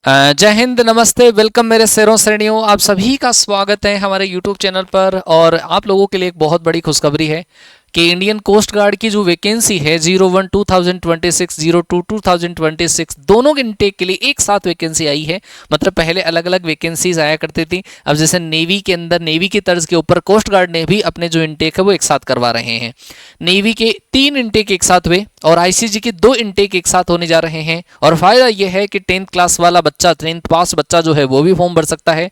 जय हिंद, नमस्ते, वेलकम मेरे शेरों श्रेणियों। आप सभी का स्वागत है हमारे यूट्यूब चैनल पर। और आप लोगों के लिए एक बहुत बड़ी खुशखबरी है कि इंडियन कोस्ट गार्ड की जो वैकेंसी है 01 2026 02 2026 दोनों के इनटेक के लिए एक साथ वैकेंसी आई है। मतलब पहले अलग अलग वैकेंसीज आया करती थी, अब जैसे नेवी के अंदर नेवी की तर्ज के ऊपर कोस्ट गार्ड ने भी अपने जो इनटेक है वो एक साथ करवा रहे हैं। नेवी के 3 इनटेक एक साथ हुए और आईसीजी के 2 इनटेक एक साथ होने जा रहे हैं। और फायदा यह है कि 10th क्लास वाला बच्चा, 10th पास बच्चा जो है वो भी फॉर्म भर सकता है,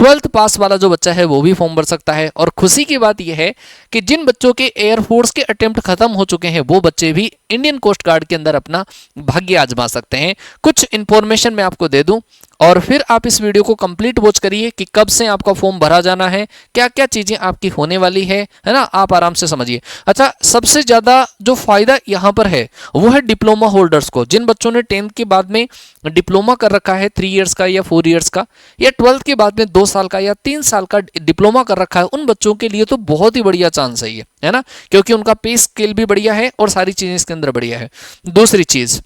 12th पास वाला जो बच्चा है वो भी फॉर्म भर सकता है। और खुशी की बात यह है कि जिन बच्चों के एयरफोर्स के अटेम्प्ट खत्म हो चुके हैं वो बच्चे भी इंडियन कोस्ट गार्ड के अंदर अपना भाग्य आजमा सकते हैं। कुछ इंफॉर्मेशन मैं आपको दे दूं और फिर आप इस वीडियो को कंप्लीट वॉच करिए कि कब से आपका फॉर्म भरा जाना है, क्या क्या चीजें आपकी होने वाली है ना, आप आराम से समझिए। अच्छा, सबसे ज्यादा जो फायदा यहां पर है वो है डिप्लोमा होल्डर्स को। जिन बच्चों ने 10th के बाद में डिप्लोमा कर रखा है 3 इयर्स का या 4 इयर्स का, या 12th के बाद में 2 साल का या 3 साल का डिप्लोमा कर रखा है, उन बच्चों के लिए तो बहुत ही बढ़िया चांस है ये, है ना, क्योंकि उनका पे स्केल भी बढ़िया है और सारी चीजें इसके अंदर बढ़िया है। दूसरी चीज,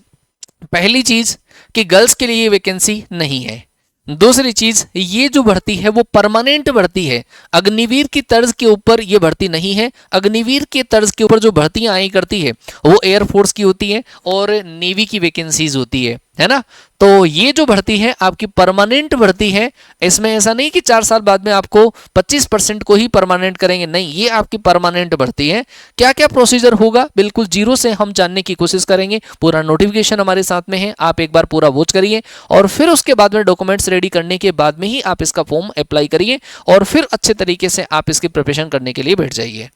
पहली चीज कि गर्ल्स के लिए वैकेंसी नहीं है। दूसरी चीज, ये जो भर्ती है वो परमानेंट भर्ती है, अग्निवीर की तर्ज के ऊपर ये भर्ती नहीं है। अग्निवीर के तर्ज के ऊपर जो भर्तियां आई करती है वो एयरफोर्स की होती है और नेवी की वैकेंसीज होती है ना। तो ये जो भर्ती है आपकी परमानेंट भर्ती है। इसमें ऐसा नहीं कि 4 साल बाद में आपको 25% को ही परमानेंट करेंगे, नहीं, ये आपकी परमानेंट भर्ती है। क्या क्या प्रोसीजर होगा बिल्कुल जीरो से हम जानने की कोशिश करेंगे। पूरा नोटिफिकेशन हमारे साथ में है, आप एक बार पूरा वॉच करिए और फिर उसके बाद में डॉक्यूमेंट्स रेडी करने के बाद में ही आप इसका फॉर्म अप्लाई करिए और फिर अच्छे तरीके से आप इसकी प्रिपरेशन करने के लिए बैठ जाइए।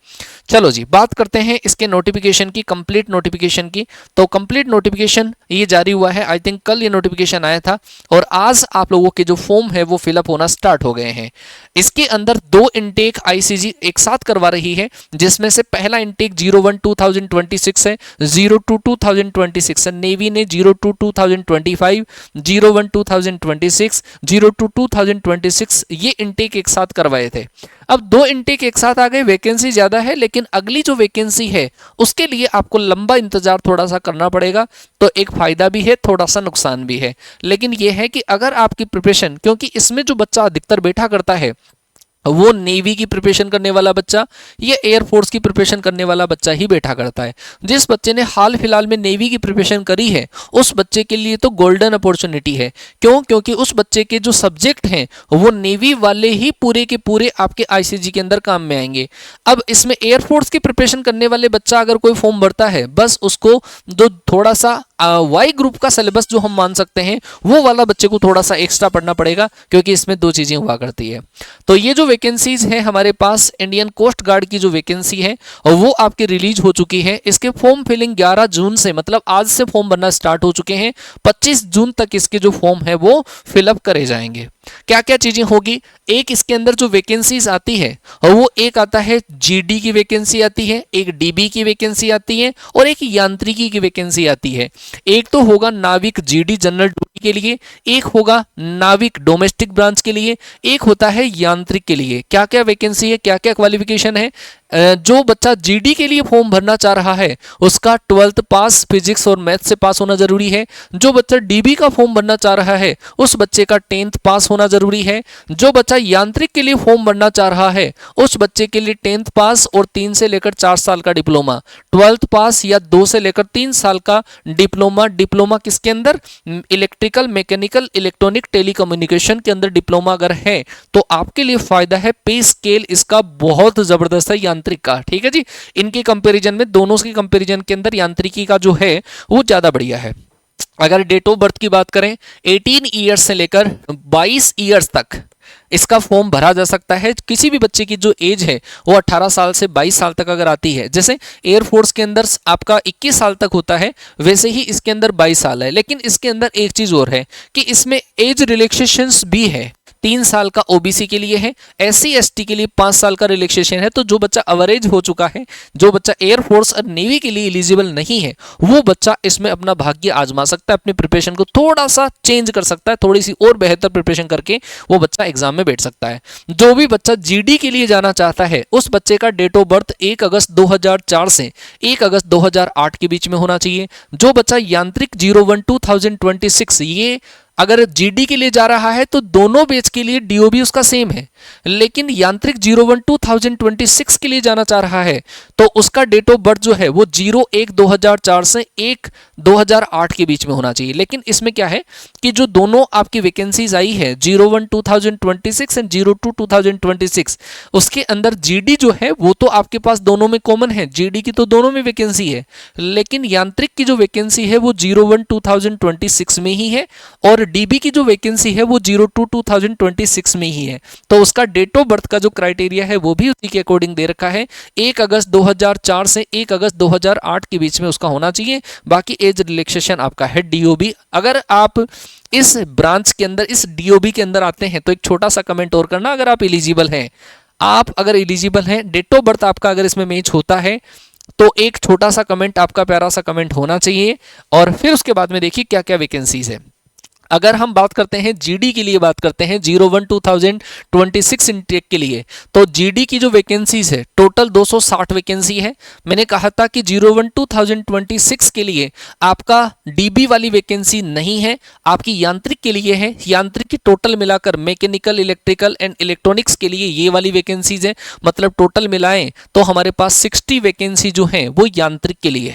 चलो जी, बात करते हैं इसके नोटिफिकेशन की, कंप्लीट नोटिफिकेशन की। तो कंप्लीट नोटिफिकेशन ये जारी हुआ है, आई थिंक कल ये नोटिफिकेशन आया था और आज आप लोगों के जो फॉर्म है वो फिलअप होना स्टार्ट हो गए हैं। इसके अंदर 2 इनटेक आईसीजी एक साथ करवा रही है, जिसमें से पहला इनटेक 01 2026 है, 02 2026 है। नेवी ने 02 2025, 01 2026, 02 2026 ये इनटेक एक साथ करवाए थे। अब 2 इनटेक एक साथ आ गए, वैकेंसी ज्यादा है, लेकिन अगली जो वैकेंसी है उसके लिए आपको लंबा इंतजार थोड़ा सा करना पड़ेगा। तो एक फायदा भी है, थोड़ा सा नुकसान भी है। लेकिन यह है कि अगर आपकी प्रिपरेशन, क्योंकि इसमें जो बच्चा अधिकतर बैठा करता है वो नेवी की प्रिपरेशन करने वाला बच्चा या एयरफोर्स की प्रिपरेशन करने वाला बच्चा ही बैठा करता है। जिस बच्चे ने हाल फिलहाल में नेवी की प्रिपरेशन करी है उस बच्चे के लिए तो गोल्डन अपॉर्चुनिटी है। क्यों? क्योंकि उस बच्चे के जो सब्जेक्ट हैं वो नेवी वाले ही पूरे के पूरे आपके आईसीजी के अंदर काम में आएंगे। अब इसमें एयरफोर्स की प्रिपरेशन करने वाले बच्चा अगर कोई फॉर्म भरता है, बस उसको जो थोड़ा सा वाई ग्रुप का सिलेबस जो हम मान सकते हैं वो वाला बच्चे को थोड़ा सा एक्स्ट्रा पढ़ना पड़ेगा, क्योंकि इसमें 2 चीजें हुआ करती है। तो ये जो वैकेंसीज है हमारे पास इंडियन कोस्ट गार्ड की जो वैकेंसी है वो आपकी रिलीज हो चुकी है। इसके फॉर्म फिलिंग 11 जून से, मतलब आज से फॉर्म भरना स्टार्ट हो चुके हैं। 25 जून तक इसके जो फॉर्म है वो फिलअप करे जाएंगे। क्या क्या चीजें होगी? एक इसके अंदर जो वैकेंसीज आती है वो एक आता है जीडी की वैकेंसी आती है, एक डीबी की वैकेंसी आती है और एक यांत्रिकी की वैकेंसी आती है। एक तो होगा नाविक जीडी जनरल ड्यूटी के लिए, एक होगा नाविक डोमेस्टिक ब्रांच के लिए, एक होता है यांत्रिक के लिए। क्या क्या वैकेंसी है, क्या क्या क्वालिफिकेशन है? जो बच्चा जीडी के लिए फॉर्म भरना चाह रहा है उसका 12th पास फिजिक्स और मैथ से पास होना जरूरी है। जो बच्चा डीबी का फॉर्म भरना चाह रहा है उस बच्चे का 10th पास होना जरूरी है। जो बच्चा यांत्रिक के लिए फॉर्म भरना चाह रहा है उस बच्चे के लिए 10th पास और 3 से लेकर 4 साल का डिप्लोमा, 12th पास या 2 से लेकर 3 साल का डिप्लोमा। डिप्लोमा किसके अंदर? इलेक्ट्रिकल, मैकेनिकल, इलेक्ट्रॉनिक, टेलीकम्युनिकेशन के अंदर डिप्लोमा अगर है तो आपके लिए फायदा है। पे स्केल इसका बहुत जबरदस्त है यांत्रिक का, ठीक है जी। इनके कंपैरिजन में, दोनों के कंपैरिजन के अंदर यांत्रिकी का जो है वो ज्यादा बढ़िया है। अगर डेट ऑफ बर्थ की बात करें, 18 ईयर्स से लेकर 22 ईयर्स तक इसका फॉर्म भरा जा सकता है। किसी भी बच्चे की जो एज है वो 18 साल से 22 साल तक अगर आती है, जैसे एयरफोर्स के अंदर आपका 21 साल तक होता है वैसे ही इसके अंदर 22 साल है। लेकिन इसके अंदर एक चीज और है कि इसमें एज रिलैक्सेशंस भी है। 3 साल का ओबीसी के लिए है, एससी एसटी के लिए 5 साल का रिलैक्सेशन है। तो जो बच्चा अवरेज हो चुका है, जो बच्चा एयरफोर्स और नेवी के लिए एलिजिबल नहीं है, वो बच्चा इसमें अपना भाग्य आजमा सकता है, अपनी प्रिपरेशन को थोड़ा सा चेंज कर सकता है, थोड़ी सी और बेहतर प्रिपरेशन करके वो बच्चा एग्जाम में बैठ सकता है। जो भी बच्चा जीडी के लिए जाना चाहता है उस बच्चे का डेट ऑफ बर्थ 1 अगस्त 2004 से 1 अगस्त 2008 के बीच में होना चाहिए। जो बच्चा यांत्रिक 01 2026 ये अगर जीडी के लिए जा रहा है तो दोनों बैच के लिए डीओबी उसका सेम है, लेकिन यांत्रिक 01-2026 के लिए जाना चाह रहा है तो उसका डेट ऑफ बर्थ जो है वो 01-2004 से 1-2008 के बीच में होना चाहिए। लेकिन इसमें क्या है कि जो दोनों आपकी वैकेंसीज आई है 01-2026 एंड 02-2026, उसके अंदर जीडी जो है वो तो आपके पास दोनों में कॉमन है, जीडी की तो दोनों में वैकेंसी है, लेकिन यांत्रिक की जो वैकेंसी है वो 01-2026 में ही है और डीबी की जो वैकेंसी है वो 02-2026 में ही है। तो उसका डेट ऑफ बर्थ का जो क्राइटेरिया है वो भी उसी के अकॉर्डिंग दे रखा है, 1 अगस्त 2004 से 1 अगस्त 2008 के बीच में उसका होना चाहिए। बाकी एज रिलैक्सेशन आपका है डीओबी। अगर आप इस ब्रांच के अंदर, इस डीओबी के अंदर आते हैं तो एक छोटा सा कमेंट और करना, अगर आप एलिजिबल हैं, आप अगर एलिजिबल हैं, डेट ऑफ बर्थ आपका अगर इसमें मैच होता है तो एक छोटा सा कमेंट, आपका प्यारा सा कमेंट होना चाहिए। और फिर उसके बाद में देखिए क्या क्या वैकेंसीज है। अगर हम बात करते हैं जीडी के लिए, बात करते हैं 01-2026 इनटेक के लिए, तो जीडी की जो वैकेंसीज है टोटल 260 वैकेंसी है। मैंने कहा था कि 01-2026 के लिए आपका डीबी वाली वैकेंसी नहीं है, आपकी यांत्रिक के लिए है। यांत्रिक की टोटल मिलाकर मैकेनिकल, इलेक्ट्रिकल एंड इलेक्ट्रॉनिक्स के लिए ये वाली वैकेंसीज है, मतलब टोटल मिलाएं तो हमारे पास 60 वैकेंसी जो है वो यांत्रिक के लिए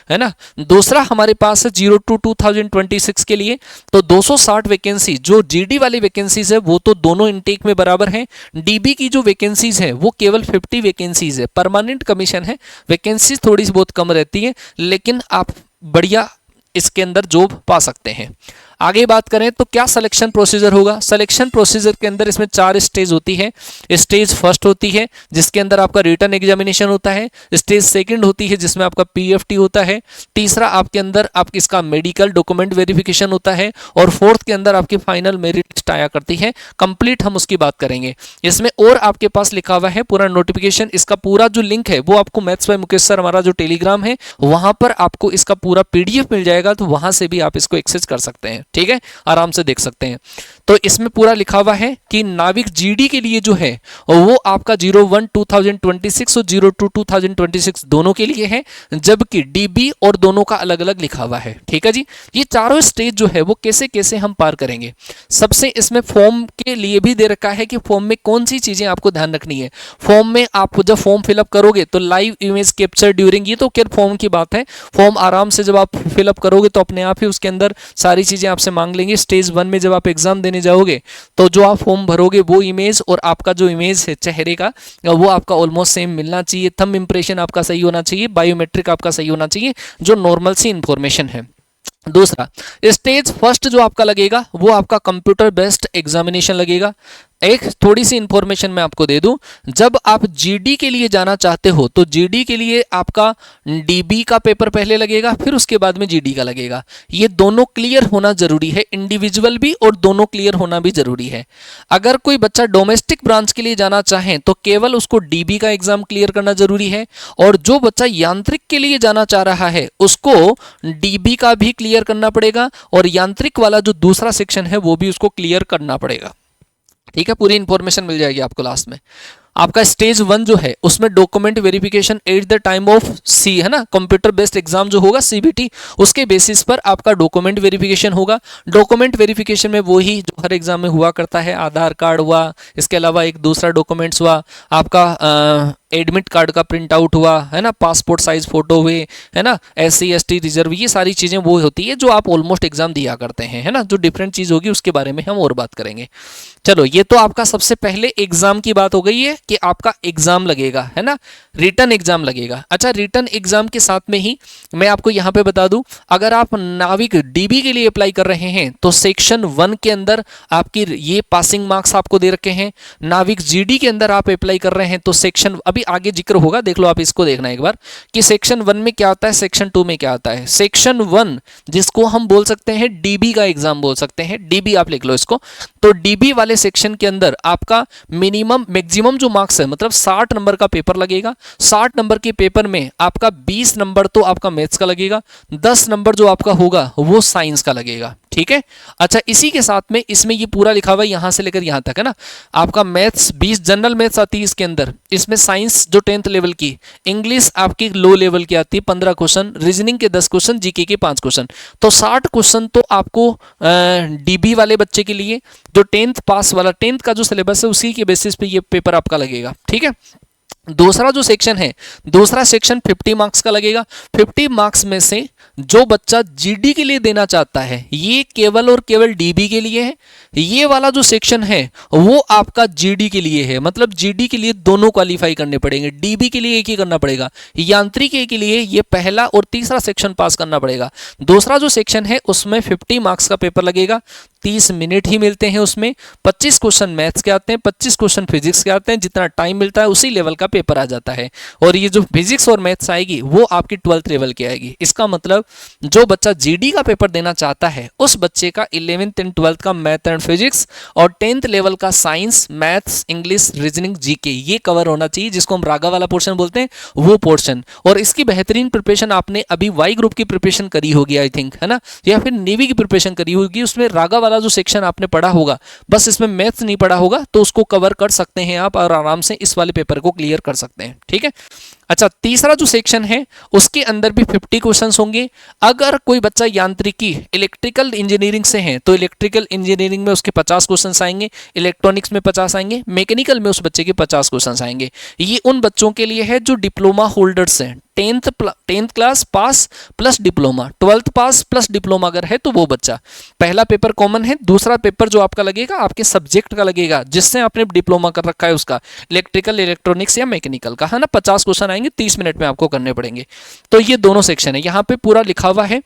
है ना। दूसरा हमारे पास है 02-2026 के लिए, तो 260 वैकेंसी जो जीडी वाली वैकेंसीज है वो तो दोनों इनटेक में बराबर हैं। डीबी की जो वैकेंसीज है वो केवल 50 वैकेंसीज है, परमानेंट कमीशन है, वैकेंसीज थोड़ी सी बहुत कम रहती है, लेकिन आप बढ़िया इसके अंदर जॉब पा सकते हैं। आगे बात करें तो क्या सिलेक्शन प्रोसीजर होगा। सिलेक्शन प्रोसीजर के अंदर इसमें 4 स्टेज होती है। स्टेज फर्स्ट होती है जिसके अंदर आपका रिटन एग्जामिनेशन होता है। स्टेज सेकंड होती है जिसमें आपका पीएफटी होता है। तीसरा आपके अंदर आपकी इसका मेडिकल डॉक्यूमेंट वेरिफिकेशन होता है और फोर्थ के अंदर आपकी फाइनल मेरिट लिस्ट आया करती है। कंप्लीट हम उसकी बात करेंगे इसमें। और आपके पास लिखा हुआ है पूरा नोटिफिकेशन, इसका पूरा जो लिंक है वो आपको मैथ्स बाय मुकेश सर हमारा जो टेलीग्राम है वहां पर आपको इसका पूरा पीडीएफ मिल जाएगा, तो वहां से भी आप इसको एक्सेस कर सकते हैं, ठीक है, आराम से देख सकते हैं। तो इसमें पूरा लिखा हुआ है कि नाविक जीडी के लिए जो है वो आपका 01-2026 और 02-2026 दोनों के लिए है, जबकि डीबी और दोनों का अलग अलग लिखा हुआ है, ठीक है जी। ये चारों स्टेज जो है वो कैसे कैसे हम पार करेंगे। सबसे इसमें फॉर्म के लिए भी दे रखा है कि फॉर्म में कौन सी चीजें आपको ध्यान रखनी है। फॉर्म में आप जब फॉर्म फिलअप करोगे तो लाइव इमेज कैप्चर ड्यूरिंग, ये तो क्या फॉर्म की बात है। फॉर्म आराम से जब आप फिलअप करोगे तो अपने आप ही उसके अंदर सारी चीजें आपसे मांग लेंगे। स्टेज 1 में जब आप एग्जाम देने जाओगे तो जो आप फॉर्म भरोगे वो इमेज और आपका जो इमेज है चेहरे का वो आपका ऑलमोस्ट सेम मिलना चाहिए। थंब इंप्रेशन आपका सही होना चाहिए, बायोमेट्रिक आपका सही होना चाहिए, जो नॉर्मल सी इंफॉर्मेशन है। दूसरा स्टेज फर्स्ट जो आपका लगेगा वो आपका कंप्यूटर बेस्ड एग्जामिनेशन लगेगा। एक थोड़ी सी इंफॉर्मेशन मैं आपको दे दूं, जब आप जीडी के लिए जाना चाहते हो तो जीडी के लिए आपका डीबी का पेपर पहले लगेगा, फिर उसके बाद में जीडी का लगेगा। ये दोनों क्लियर होना जरूरी है, इंडिविजुअल भी और दोनों क्लियर होना भी जरूरी है। अगर कोई बच्चा डोमेस्टिक ब्रांच के लिए जाना चाहे तो केवल उसको डीबी का एग्जाम क्लियर करना जरूरी है, और जो बच्चा यांत्रिक के लिए जाना चाह रहा है उसको डीबी का भी क्लियर करना पड़ेगा और यांत्रिक वाला जो दूसरा सेक्शन है वो भी उसको क्लियर करना पड़ेगा, ठीक है। पूरी इंफॉर्मेशन मिल जाएगी आपको लास्ट में। आपका स्टेज 1 जो है उसमें document verification at the time of सी, है ना, कंप्यूटर बेस्ड एग्जाम जो होगा सीबीटी, उसके बेसिस पर आपका डॉक्यूमेंट वेरिफिकेशन होगा। डॉक्यूमेंट वेरिफिकेशन में वही जो हर एग्जाम में हुआ करता है, आधार कार्ड हुआ, इसके अलावा एक दूसरा डॉक्यूमेंट्स हुआ, आपका एडमिट कार्ड का प्रिंट आउट हुआ, है ना, पासपोर्ट साइज फोटो हुए, है ना, SC ST रिजर्व, ये सारी चीजें वो होती है जो आप ऑलमोस्ट एग्जाम दिया करते हैं, है ना। जो डिफरेंट चीज होगी उसके बारे में हम और बात करेंगे। चलो, ये तो आपका सबसे पहले एग्जाम की बात हो गई है कि आपका एग्जाम लगेगा, है ना, रिटन एग्जाम लगेगा। अच्छा, रिटन एग्जाम के साथ में ही मैं आपको यहां पे बता दूं, अगर आप नाविक डीबी के लिए अप्लाई कर रहे हैं तो सेक्शन 1 के अंदर आपकी ये पासिंग मार्क्स आपको दे रखे हैं। नाविक जीडी के अंदर आप अप्लाई कर रहे हैं तो सेक्शन, अभी आगे जिक्र होगा, देख लो आप इसको देखना एक बार कि सेक्शन 1 में क्या आता है, सेक्शन 2 में क्या आता है। सेक्शन 1 जिसको हम बोल सकते हैं डीबी का एग्जाम बोल सकते हैं, डीबी आप लिख लो इसको। तो डीबी वाले सेक्शन के अंदर आपका मिनिमम मैक्सिमम जो मार्क्स है, मतलब 60 नंबर का पेपर लगेगा। 60 नंबर के पेपर में आपका 20 नंबर तो आपका मैथ्स का लगेगा, 10 नंबर जो आपका होगा वो साइंस का लगेगा, ठीक है। अच्छा, इसी के साथ में इसमें ये पूरा लिखा हुआ है यहां से लेकर यहां तक, है ना। आपका मैथ्स 20 जनरल मैथ्स आती है इसके अंदर, इसमें साइंस जो 10th लेवल की, इंग्लिश आपकी लो लेवल की आती है 15 क्वेश्चन, रीजनिंग के 10 क्वेश्चन, जीके के 5 क्वेश्चन, तो 60 क्वेश्चन तो आपको डीबी वाले बच्चे के लिए, जो 10th पास वाला 10th का जो सिलेबस है उसी के बेसिस पे ये पेपर आपका लगेगा, ठीक है। दूसरा जो सेक्शन है, दूसरा सेक्शन 50 मार्क्स का लगेगा। 50 मार्क्स में से जो बच्चा जीडी के लिए देना चाहता है, ये केवल और केवल डीबी के लिए है। ये वाला जो सेक्शन है वो आपका जीडी के लिए है, मतलब जीडी के लिए दोनों क्वालिफाई करने पड़ेंगे, डीबी के लिए एक ही करना पड़ेगा, यांत्रिकी के लिए ये पहला और तीसरा सेक्शन पास करना पड़ेगा। दूसरा जो सेक्शन है उसमें 50 मार्क्स का पेपर लगेगा, 30 मिनट ही मिलते हैं उसमें, 25 क्वेश्चन मैथ्स के आते हैं, 25 क्वेश्चन फिजिक्स के आते हैं, जितना टाइम मिलता है उसी लेवल का पेपर आ जाता है। और ये जो फिजिक्स और मैथ्स आएगी वो आपकी 12th लेवल की आएगी। इसका मतलब जो बच्चा जीडी का पेपर देना चाहता है उस बच्चे का 11th एंड 12th का मैथ एंड फिजिक्स और 10th लेवल का science, maths, English, reasoning, GK ये कवर होना चाहिए, जिसको हम रागा वाला पोर्शन बोलते हैं वो पोर्शन। और इसकी बेहतरीन प्रिपरेशन आपने अभी वाई ग्रुप की प्रिपरेशन करी होगी आई थिंक, है ना, या फिर नेवी की प्रिपरेशन करी होगी, उसमें रागा वाला जो सेक्शन आपने पढ़ा होगा, बस इसमें मैथ्स नहीं पढ़ा होगा तो उसको कवर कर सकते हैं आप और आराम से इस वाले पेपर को क्लियर कर सकते हैं, ठीक है। अच्छा, तीसरा जो सेक्शन है उसके अंदर भी 50 क्वेश्चंस होंगे। अगर कोई बच्चा यांत्रिकी इलेक्ट्रिकल इंजीनियरिंग से है तो इलेक्ट्रिकल इंजीनियरिंग में उसके 50 क्वेश्चंस आएंगे, इलेक्ट्रॉनिक्स में 50 आएंगे, मैकेनिकल में उस बच्चे के 50 क्वेश्चंस आएंगे। ये उन बच्चों के लिए है जो डिप्लोमा होल्डर्स हैं, 10th class pass plus diploma, 12th पास प्लस डिप्लोमा अगर है तो वो बच्चा। पहला पेपर कॉमन है, दूसरा पेपर जो आपका लगेगा आपके सब्जेक्ट का लगेगा जिससे आपने डिप्लोमा कर रखा है उसका, इलेक्ट्रिकल, इलेक्ट्रॉनिक्स या मैकेनिकल का, है ना। 50 क्वेश्चन आएंगे, 30 मिनट में आपको करने पड़ेंगे। तो ये दोनों सेक्शन है, यहाँ पे पूरा लिखा हुआ है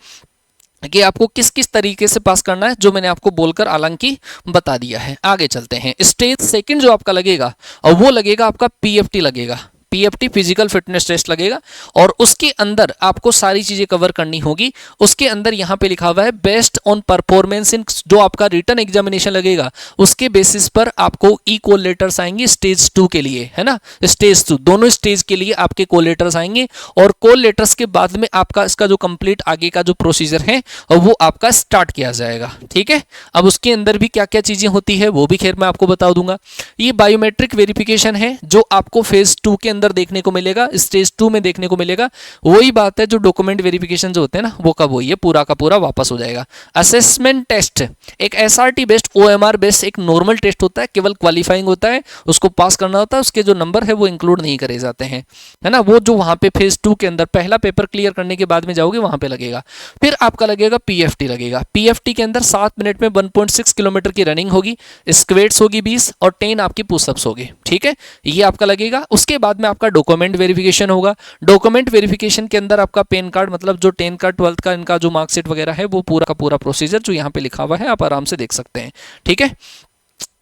कि आपको किस किस तरीके से पास करना है, जो मैंने आपको बोलकर हालांकि बता दिया है। आगे चलते हैं। स्टेज सेकंड जो आपका लगेगा और वो लगेगा आपका पीएफटी लगेगा, पीएफटी फिजिकल फिटनेस टेस्ट लगेगा और उसके अंदर आपको सारी चीजें कवर करनी होगी। उसके अंदर यहाँ पे लिखा हुआ है बेस्ड ऑन परफॉर्मेंस इन, जो आपका रिटन एग्जामिनेशन लगेगा उसके बेसिस पर आपको ई कॉल लेटर्स आएंगे स्टेज 2 के लिए, है ना। स्टेज 2 दोनों स्टेज के लिए आपके कॉल लेटर्स आएंगे और कॉल लेटर्स के बाद में आपका इसका जो कंप्लीट आगे का जो प्रोसीजर है वो आपका स्टार्ट किया जाएगा, ठीक है। अब उसके अंदर भी क्या क्या चीजें होती है वो भी खैर मैं आपको बता दूंगा। ये बायोमेट्रिक वेरिफिकेशन है जो आपको फेज 2 के अंदर देखने को मिलेगा, स्टेज 2 में देखने को मिलेगा। वही बात है जो डॉक्यूमेंट वेरिफिकेशन जो होते हैं ना वो कब वही है, पूरा का पूरा वापस हो जाएगा। असेसमेंट टेस्ट एक एसआरटी बेस्ड, ओएमआर बेस्ड एक नॉर्मल टेस्ट होता है, केवल क्वालिफाइंग होता है, उसको पास करना होता है, उसके जो नंबर है वो इंक्लूड नहीं करे जाते हैं, है ना। वो जो वहां पे फेज 2 के अंदर पहला पेपर क्लियर करने के बाद में जाओगे वहां पे लगेगा। फिर आपका लगेगा पीएफटी लगेगा। पीएफटी के अंदर 7 मिनट में 1.6 किलोमीटर की रनिंग होगी, स्क्वेट्स होगी 20 और 10 आपकी पुशअप्स होगी, ठीक है। ये आपका लगेगा। उसके बाद में आपका डॉक्यूमेंट वेरिफिकेशन होगा। डॉक्यूमेंट वेरिफिकेशन के अंदर आपका पैन कार्ड, मतलब जो 10 का 12th का इनका जो मार्कशीट वगैरह है वो पूरा का पूरा प्रोसीजर जो यहाँ पे लिखा हुआ है आप आराम से देख सकते हैं, ठीक है।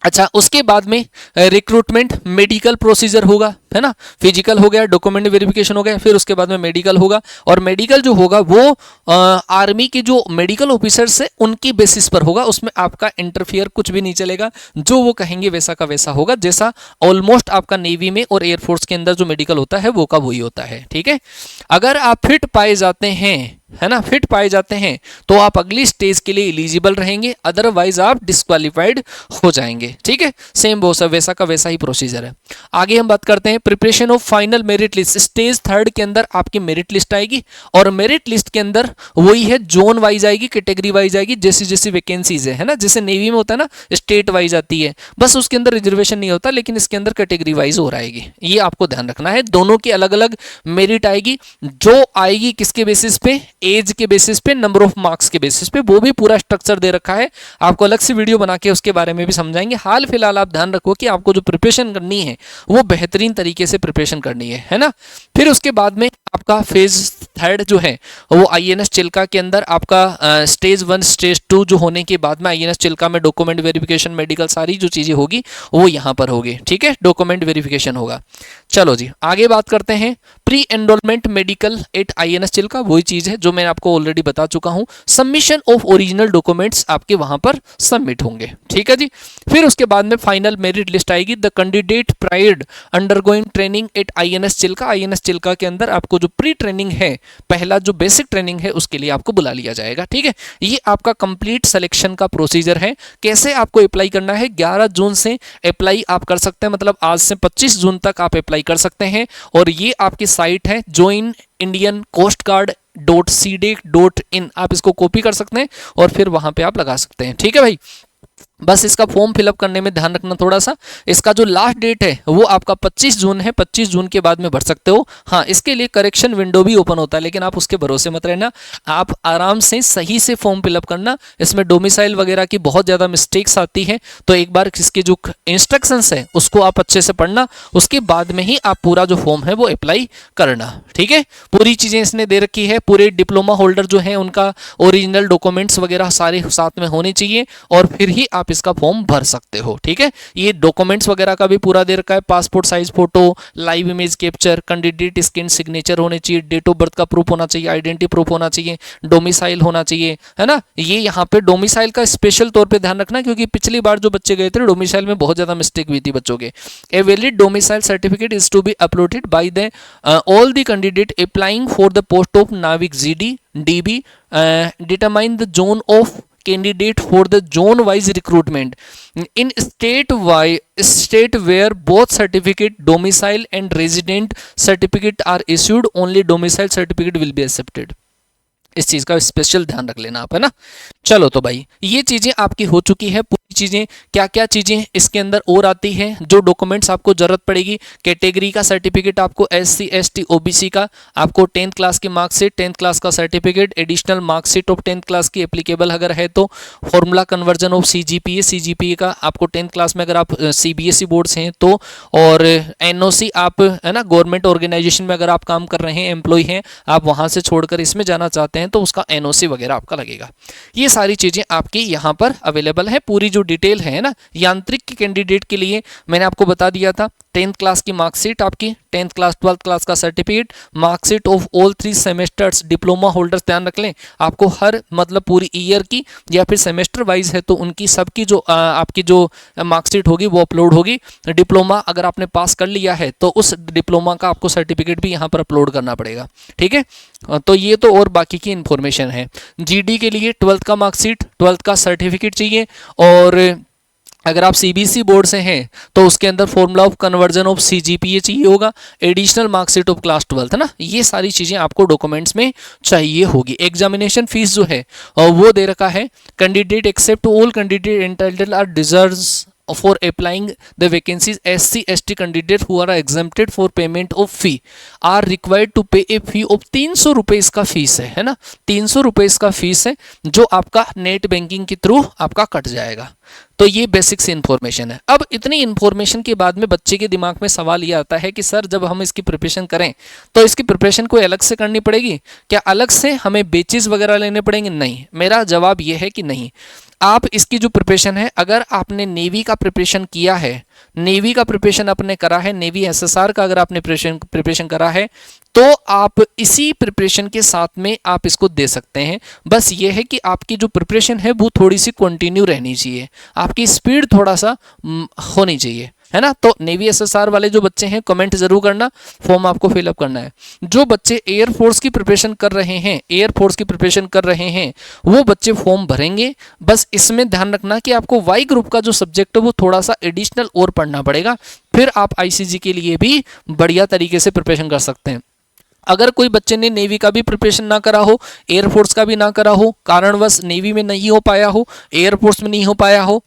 अच्छा, उसके बाद में रिक्रूटमेंट मेडिकल प्रोसीजर होगा, है ना। फिजिकल हो गया, डॉक्यूमेंट वेरिफिकेशन हो गया, फिर उसके बाद में मेडिकल होगा और मेडिकल जो होगा वो आर्मी के जो मेडिकल ऑफिसर्स है उनकी बेसिस पर होगा। उसमें आपका इंटरफियर कुछ भी नहीं चलेगा, जो वो कहेंगे वैसा का वैसा होगा, जैसा ऑलमोस्ट आपका नेवी में और एयरफोर्स के अंदर जो मेडिकल होता है वो का वही होता है, ठीक है। अगर आप फिट पाए जाते हैं, है ना, फिट पाए जाते हैं तो आप अगली स्टेज के लिए एलिजिबल रहेंगे, अदरवाइज आप डिस्क्वालीफाइड हो जाएंगे, ठीक है। सेम वो सब वैसा का वैसा ही प्रोसीजर है। आगे हम बात करते हैं preparation of final merit list. Stage 3 के अंदर आपकी मेरिट लिस्ट आएगी और मेरिट लिस्ट के अंदर वही है, जोन वाइज आएगी, कैटेगरी वाइज आएगी, जैसी जैसी वैकेंसीज है ना, जैसे नेवी में होता है ना स्टेट वाइज आती है, बस उसके अंदर रिजर्वेशन नहीं होता, लेकिन इसके अंदर कैटेगरी वाइज हो आएगी। ये आपको ध्यान रखना है, दोनों की अलग अलग मेरिट आएगी। जो आएगी किसके बेसिस पे, एज के बेसिस पे, नंबर ऑफ मार्क्स के बेसिस पे, वो भी पूरा स्ट्रक्चर दे रखा है। आपको अलग से वीडियो बना के उसके बारे में भी समझाएंगे। हाल फिलहाल आप ध्यान रखो कि आपको जो प्रिपरेशन करनी है वो बेहतरीन तरीके से प्रिपरेशन करनी है ना। फिर उसके बाद में आपका फेज 3 जो है वो आईएनएस चिल्का के अंदर आपका स्टेज 1 स्टेज 2 जो होने के बाद में आईएनएस चिल्का में डॉक्यूमेंट वेरिफिकेशन, मेडिकल सारी जो चीजें होगी वो यहाँ पर होगी, ठीक है। डॉक्यूमेंट वेरिफिकेशन होगा। चलो जी आगे बात करते हैं। Pre enrolment medical at INS Chilka वही चीज है जो मैं आपको ऑलरेडी बता चुका हूं। सबमिशन ऑफ ओरिजिनल डॉक्यूमेंट्स आपके वहां पर सबमिट होंगे, ठीक है जी। फिर उसके बाद में फाइनल मेरिट लिस्ट आएगी। The candidate pride undergoing join training at INS Chilka. INS Chilka के अंदर आपको जो प्री ट्रेनिंग है, पहला जो बेसिक ट्रेनिंग है, उसके लिए आपको बुला लिया जाएगा। ठीक है, ये आपका कंप्लीट सिलेक्शन का प्रोसीजर है। कैसे आपको अप्लाई करना है, 11 जून से अप्लाई आप कर सकते हैं, मतलब आज से 25 जून तक आप अप्लाई कर सकते हैं। और ये आपकी साइट है join Indian Coast Guard .cdac.in, आप इसको कॉपी कर सकते हैं और फिर वहां पे आप लगा सकते हैं। ठीक है भाई, बस इसका फॉर्म फिलअप करने में ध्यान रखना थोड़ा सा। इसका जो लास्ट डेट है वो आपका 25 जून है, 25 जून के बाद में भर सकते हो। हाँ, इसके लिए करेक्शन विंडो भी ओपन होता है, लेकिन आप उसके भरोसे मत रहना, आप आराम से सही से फॉर्म फिलअप करना। इसमें डोमिसाइल वगैरह की बहुत ज़्यादा मिस्टेक्स आती हैं, तो एक बार इसके जो इंस्ट्रक्शंस है उसको आप अच्छे से पढ़ना, उसके बाद में ही आप पूरा जो फॉर्म है वो अप्लाई करना। ठीक है, पूरी चीज़ें इसने दे रखी है। पूरे डिप्लोमा होल्डर जो है उनका ओरिजिनल डॉक्यूमेंट्स वगैरह सारे साथ में होने चाहिए, और फिर ही आप इसका फॉर्म भर सकते हो। ठीक है, ये डॉक्यूमेंट्स वगैरह का भी पूरा दे रखा है, passport size photo, live image capture, candidate skin signature होने चाहिए, डेट ऑफ बर्थ का प्रूफ होना चाहिए, आइडेंटिटी प्रूफ होना चाहिए, डोमिसाइल होना चाहिए, है ना। ये यहाँ पे डोमिसाइल का स्पेशल तौर पे ध्यान रखना, क्योंकि पिछली बार जो बच्चे गए थे डोमिसाइल में बहुत ज्यादा मिस्टेक हुई थी बच्चों के। A valid domicile certificate is to be uploaded by the all the candidate applying for the post of Navik GD DB, determine the zone of candidate for the zone wise recruitment in state where both certificate domicile and resident certificate are issued, only domicile certificate will be accepted। इस चीज का special ध्यान रख लेना आप, है ना। चलो तो भाई ये चीजें आपकी हो चुकी है पूरी चीजें। क्या क्या चीजें इसके अंदर और आती है, जो डॉक्यूमेंट्स आपको जरूरत पड़ेगी, कैटेगरी का सर्टिफिकेट आपको, SC ST OBC का आपको 10th क्लास की मार्कशीट, 10th क्लास का certificate, additional marksheet of 10th class की एप्लीकेबल अगर है तो, फॉर्मूला कन्वर्जन ऑफ CGPA का आपको 10th क्लास में अगर आप CBSE बोर्ड से हैं तो, और NOC आप, है ना, गवर्नमेंट ऑर्गेनाइजेशन में अगर आप काम कर रहे हैं, एम्प्लॉय हैं, आप वहां से छोड़कर इसमें जाना चाहते हैं तो उसका NOC वगैरह आपका लगेगा। ये सारी चीजें आपकी यहाँ पर अवेलेबल है, पूरी जो डिटेल है ना। यांत्रिक के कैंडिडेट के लिए मैंने आपको बता दिया था, 10th क्लास की मार्कशीट आपकी, 10th क्लास 12th क्लास का certificate, marksheet of all 3 semesters. Diploma holders ध्यान रख लें, आपको हर मतलब पूरी ईयर की या फिर सेमेस्टर वाइज है तो उनकी सबकी जो आपकी जो मार्कशीट होगी वो अपलोड होगी। डिप्लोमा अगर आपने पास कर लिया है तो उस डिप्लोमा का आपको सर्टिफिकेट भी यहाँ पर अपलोड करना पड़ेगा। ठीक है, तो ये तो और बाकी की इंफॉर्मेशन है। GD के लिए 12th का मार्कशीट, 12th का सर्टिफिकेट चाहिए, और अगर आप CBSE बोर्ड से हैं तो उसके अंदर formula of conversion of CGPA चाहिए होगा, additional marksheet of class 12th, है ना। ये सारी चीजें आपको डॉक्यूमेंट्स में चाहिए होगी। एग्जामिनेशन फीस जो है और वो दे रखा है, candidate except all candidate entitled are deserves for applying the vacancies, SC ST candidate who are exempted for payment of fee are required to pay a fee of 300 रुपए इसका फीस है ना, 300 रुपए इसका फीस है जो आपका नेट बैंकिंग के थ्रू आपका कट जाएगा। तो ये बेसिक्स इन्फॉर्मेशन है। अब इतनी इन्फॉर्मेशन के बाद में बच्चे के दिमाग में सवाल ये आता है कि सर जब हम इसकी प्रिपरेशन करें तो इसकी प्रिपरेशन कोई अलग से करनी पड़ेगी क्या, अलग से हमें बेचेस वगैरह लेने पड़ेंगे? नहीं, मेरा जवाब ये है कि नहीं। आप इसकी जो प्रिपरेशन है, अगर आपने नेवी का प्रिपरेशन किया है, नेवी का प्रिपरेशन आपने करा है, नेवी SSR का अगर आपने प्रिपरेशन करा है तो आप इसी प्रिपरेशन के साथ में आप इसको दे सकते हैं। बस ये है कि आपकी जो प्रिपरेशन है वो थोड़ी सी कंटिन्यू रहनी चाहिए, आपकी स्पीड थोड़ा सा होनी चाहिए, है ना। तो नेवी SSR वाले जो बच्चे हैं कमेंट जरूर करना, फॉर्म आपको फिलअप करना है। जो बच्चे एयरफोर्स की प्रिपरेशन कर रहे हैं, एयरफोर्स की प्रिपरेशन कर रहे हैं वो बच्चे फॉर्म भरेंगे। बस इसमें ध्यान रखना कि आपको वाई ग्रुप का जो सब्जेक्ट है वो थोड़ा सा एडिशनल और पढ़ना पड़ेगा, फिर आप ICG के लिए भी बढ़िया तरीके से प्रिपरेशन कर सकते हैं। अगर कोई बच्चे ने नेवी का भी प्रिपरेशन ना करा हो, एयरफोर्स का भी ना करा हो, कारणवश नेवी में नहीं हो पाया हो, एयरफोर्स में नहीं हो पाया हो,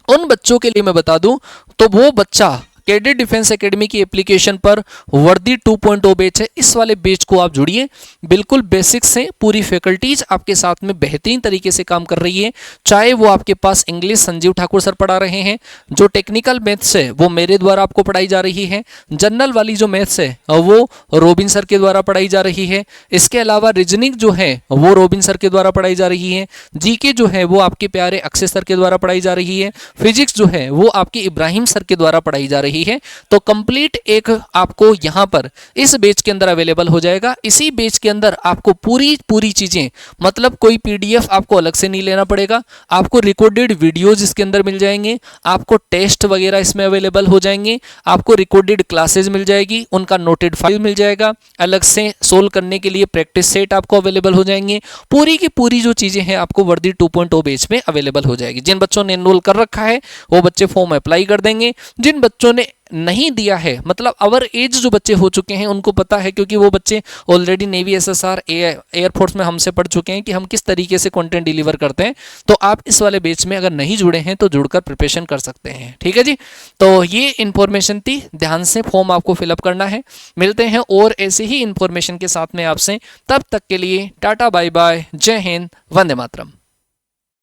उन बच्चों के लिए मैं बता दूं तो वो बच्चा कैडेट डिफेंस एकेडमी की एप्लीकेशन पर वर्दी 2.0 बैच है, इस वाले बैच को आप जुड़िए। बिल्कुल बेसिक से पूरी फैकल्टीज आपके साथ में बेहतरीन तरीके से काम कर रही है। चाहे वो आपके पास इंग्लिश संजीव ठाकुर सर पढ़ा रहे हैं, जो टेक्निकल मैथ्स है वो मेरे द्वारा आपको पढ़ाई जा रही है, जनरल वाली जो मैथ्स है वो रोबिन सर के द्वारा पढ़ाई जा रही है, इसके अलावा रीजनिंग जो है वो रोबिन सर के द्वारा पढ़ाई जा रही है, GK जो है वो आपके प्यारे अक्षय सर के द्वारा पढ़ाई जा रही है, फिजिक्स जो है वो आपके इब्राहिम सर के द्वारा पढ़ाई जा रही रही है। तो कंप्लीट एक आपको यहाँ पर इस बैच के अंदर अवेलेबल हो जाएगा। इसी बैच के अंदर आपको पूरी चीजें, मतलब कोई पीडीएफ आपको अलग से नहीं लेना पड़ेगा, आपको रिकॉर्डेड वीडियोज इसके अंदर मिल जाएंगे, आपको टेस्ट वगैरह इसमें अवेलेबल हो जाएंगे, आपको रिकॉर्डेड क्लासेस मिल जाएगी, उनका नोटेड फाइल मिल जाएगा, अलग से सोल्व करने के लिए प्रैक्टिस सेट आपको अवेलेबल हो जाएंगे। पूरी की पूरी जो चीजें हैं आपको वर्दी 2.0 बैच में अवेलेबल हो जाएगी। जिन बच्चों ने एनरोल कर रखा है वो बच्चे फॉर्म अप्लाई कर देंगे। जिन बच्चों ने नहीं दिया है, मतलब अवर एज जो बच्चे हो चुके हैं, उनको पता है, क्योंकि वो बच्चे ऑलरेडी नेवी, एसएसआर, एयरफोर्स में हमसे पढ़ चुके हैं कि हम किस तरीके से कंटेंट डिलीवर करते हैं। तो आप इस वाले बैच में अगर नहीं जुड़े हैं तो जुड़कर प्रिपरेशन कर सकते हैं। ठीक है जी, तो ये इंफॉर्मेशन थी, ध्यान से फॉर्म आपको फिलअप करना है। मिलते हैं और ऐसे ही इंफॉर्मेशन के साथ में आपसे, तब तक के लिए टाटा बाय बाय, जय हिंद, वंदे मातरम।